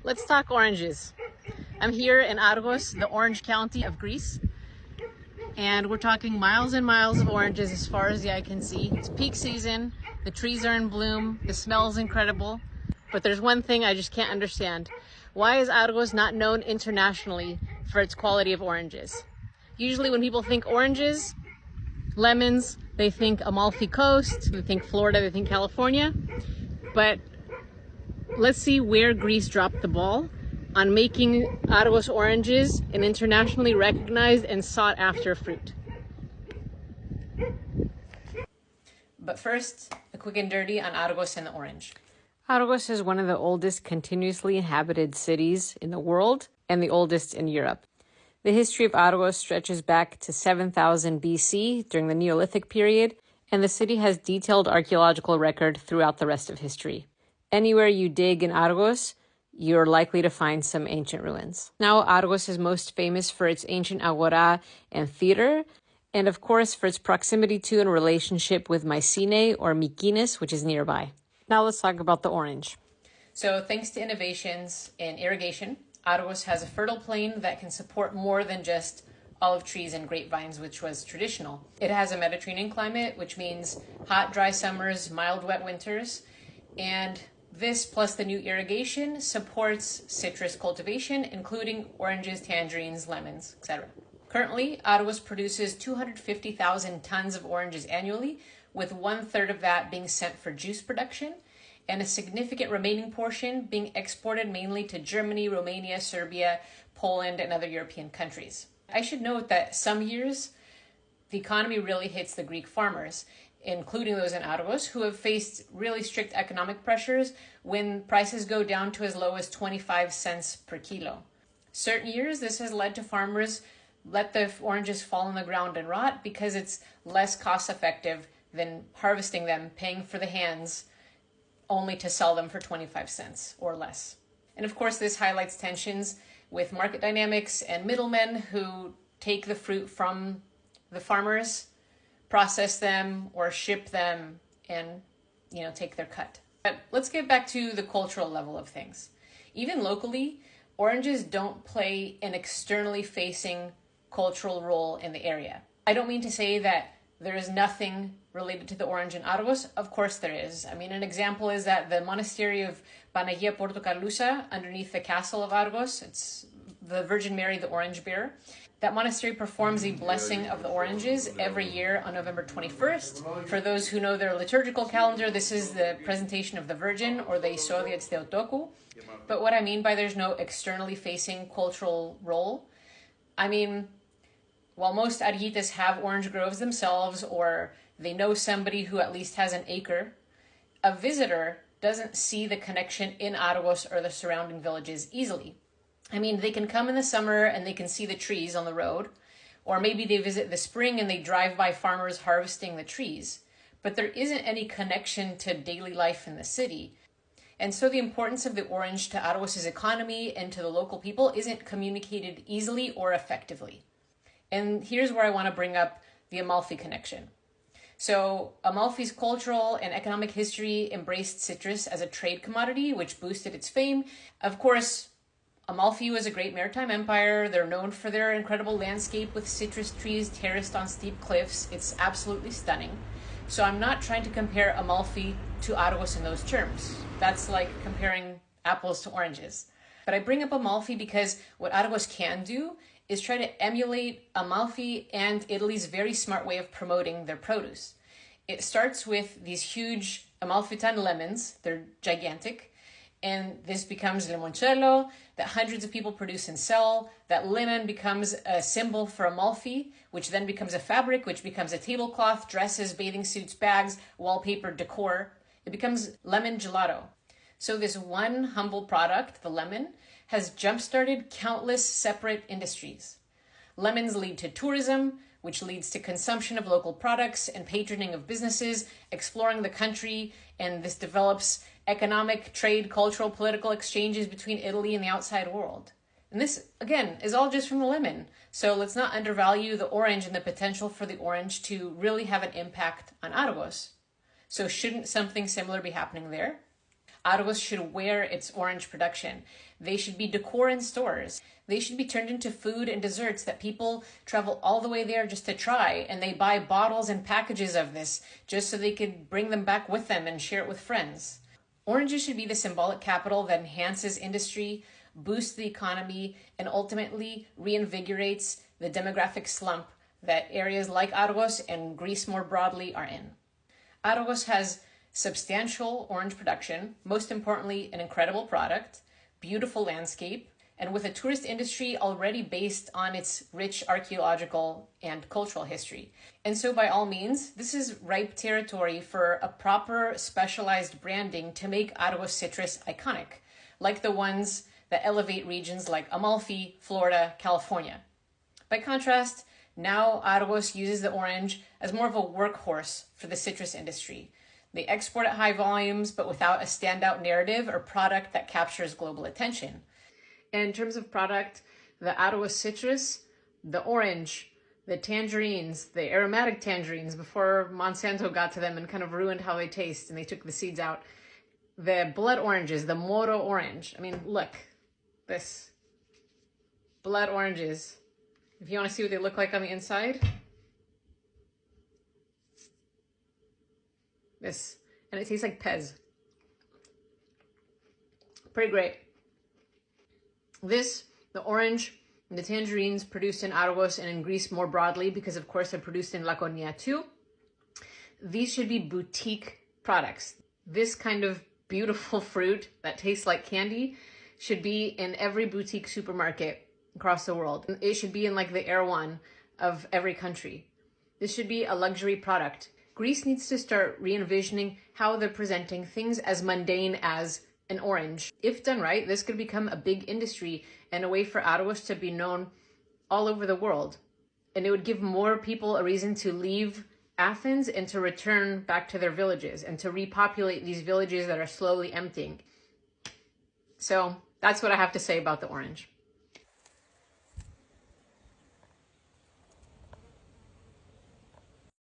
Let's talk oranges. I'm here in Argos, the Orange County of Greece, and we're talking miles and miles of oranges as far as the eye can see. It's peak season, the trees are in bloom, the smell's incredible, but there's one thing I just can't understand. Why is Argos not known internationally for its quality of oranges? Usually when people think oranges, lemons, they think Amalfi Coast, they think Florida, they think California, but let's see where Greece dropped the ball on making Argos oranges an internationally recognized and sought after fruit. But first, a quick and dirty on Argos and the orange. Argos is one of the oldest continuously inhabited cities in the world and the oldest in Europe. The history of Argos stretches back to 7000 BC during the Neolithic period, and the city has detailed archaeological record throughout the rest of history. Anywhere you dig in Argos, you're likely to find some ancient ruins. Now, Argos is most famous for its ancient agora and theater, and of course for its proximity to and relationship with Mycenae or Mykonos, which is nearby. Now let's talk about the orange. So thanks to innovations in irrigation, Argos has a fertile plain that can support more than just olive trees and grapevines, which was traditional. It has a Mediterranean climate, which means hot, dry summers, mild, wet winters, and this plus the new irrigation supports citrus cultivation, including oranges, tangerines, lemons, etc. Currently, Argos produces 250,000 tons of oranges annually, with 1/3 of that being sent for juice production, and a significant remaining portion being exported mainly to Germany, Romania, Serbia, Poland, and other European countries. I should note that some years, the economy really hits the Greek farmers, including those in Argos, who have faced really strict economic pressures when prices go down to as low as 25 cents per kilo. Certain years, this has led to farmers let the oranges fall on the ground and rot because it's less cost effective than harvesting them, paying for the hands, only to sell them for 25 cents or less. And of course, this highlights tensions with market dynamics and middlemen who take the fruit from the farmers, process them or ship them, and take their cut. But let's get back to the cultural level of things. Even locally, oranges don't play an externally facing cultural role in the area. I don't mean to say that there is nothing related to the orange in Argos. Of course there is. I mean, an example is that the monastery of Panagia Portokalousa, underneath the castle of Argos, it's the Virgin Mary, the orange bearer. That monastery performs a blessing of the oranges every year on November 21st. For those who know their liturgical calendar, this is the presentation of the Virgin, or the Isodia Theotokou. But what I mean by there's no externally facing cultural role, I mean, while most Argites have orange groves themselves, or they know somebody who at least has an acre, a visitor doesn't see the connection in Argos or the surrounding villages easily. I mean, they can come in the summer and they can see the trees on the road, or maybe they visit the spring and they drive by farmers harvesting the trees, but there isn't any connection to daily life in the city. And so the importance of the orange to Argos' economy and to the local people isn't communicated easily or effectively. And here's where I want to bring up the Amalfi connection. So Amalfi's cultural and economic history embraced citrus as a trade commodity, which boosted its fame. Of course, Amalfi was a great maritime empire. They're known for their incredible landscape with citrus trees terraced on steep cliffs. It's absolutely stunning. So I'm not trying to compare Amalfi to Argos in those terms. That's like comparing apples to oranges. But I bring up Amalfi because what Argos can do is try to emulate Amalfi and Italy's very smart way of promoting their produce. It starts with these huge Amalfitan lemons. They're gigantic. And this becomes limoncello that hundreds of people produce and sell. That lemon becomes a symbol for Amalfi, which then becomes a fabric, which becomes a tablecloth, dresses, bathing suits, bags, wallpaper, decor. It becomes lemon gelato. So this one humble product, the lemon, has jump-started countless separate industries. Lemons lead to tourism, which leads to consumption of local products and patroning of businesses, exploring the country, and this develops economic, trade, cultural, political exchanges between Italy and the outside world. And this, again, is all just from the lemon. So let's not undervalue the orange and the potential for the orange to really have an impact on Argos. So shouldn't something similar be happening there? Argos should wear its orange production. They should be decor in stores. They should be turned into food and desserts that people travel all the way there just to try, and they buy bottles and packages of this just so they could bring them back with them and share it with friends. Oranges should be the symbolic capital that enhances industry, boosts the economy, and ultimately reinvigorates the demographic slump that areas like Argos and Greece more broadly are in. Argos has substantial orange production, most importantly, an incredible product, beautiful landscape, and with a tourist industry already based on its rich archaeological and cultural history. And so by all means, this is ripe territory for a proper specialized branding to make Argos citrus iconic, like the ones that elevate regions like Amalfi, Florida, California. By contrast, now Argos uses the orange as more of a workhorse for the citrus industry. They export at high volumes, but without a standout narrative or product that captures global attention. And in terms of product, the Argos citrus, the orange, the tangerines, the aromatic tangerines before Monsanto got to them and kind of ruined how they taste and they took the seeds out. The blood oranges, the Moro orange. I mean, look, this blood oranges. If you want to see what they look like on the inside, this, and it tastes like Pez. Pretty great. This, the orange, and the tangerines produced in Argos and in Greece more broadly, because of course they're produced in Laconia too. These should be boutique products. This kind of beautiful fruit that tastes like candy should be in every boutique supermarket across the world. It should be in like the Erewhon of every country. This should be a luxury product. Greece needs to start re-envisioning how they're presenting things as mundane as an orange. If done right, this could become a big industry and a way for Argos to be known all over the world. And it would give more people a reason to leave Athens and to return back to their villages and to repopulate these villages that are slowly emptying. So that's what I have to say about the orange.